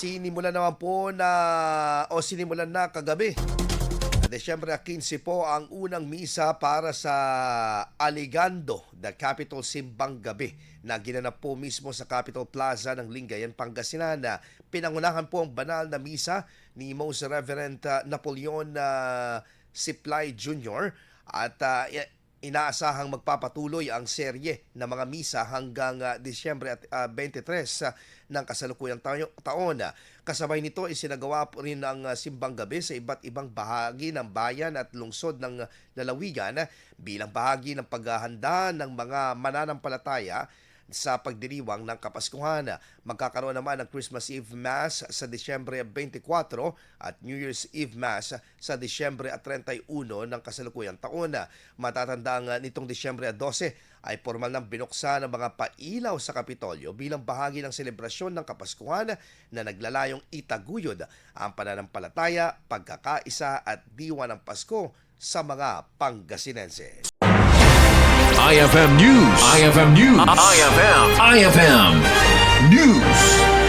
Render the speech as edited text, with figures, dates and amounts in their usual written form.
Sinimulan na kagabi. Desyembre 15 po ang unang misa para sa Aligando, the Capital Simbang Gabi, na ginanap po mismo sa Capitol Plaza ng Lingayen, Pangasinan. Pinangunahan po ang banal na misa ni Most Reverend Napoleon Siplay Jr. at inaasahang magpapatuloy ang serye ng mga misa hanggang Disyembre 23 ng kasalukuyang taon. Kasabay nito isinagawa po rin ang simbang gabi sa iba't ibang bahagi ng bayan at lungsod ng lalawigan bilang bahagi ng paghahanda ng mga mananampalataya sa pagdiriwang ng Kapaskuhan. Magkakaroon naman ng Christmas Eve Mass sa Disyembre 24 at New Year's Eve Mass sa Disyembre 31 ng kasalukuyang taon. Matatandang nitong Disyembre 12 ay formal nang binuksan ang mga pailaw sa Kapitolyo bilang bahagi ng selebrasyon ng Kapaskuhan na naglalayong itaguyod ang pananampalataya, pagkakaisa at diwa ng Pasko sa mga Pangasinense. IFM News. IFM News. IFM News.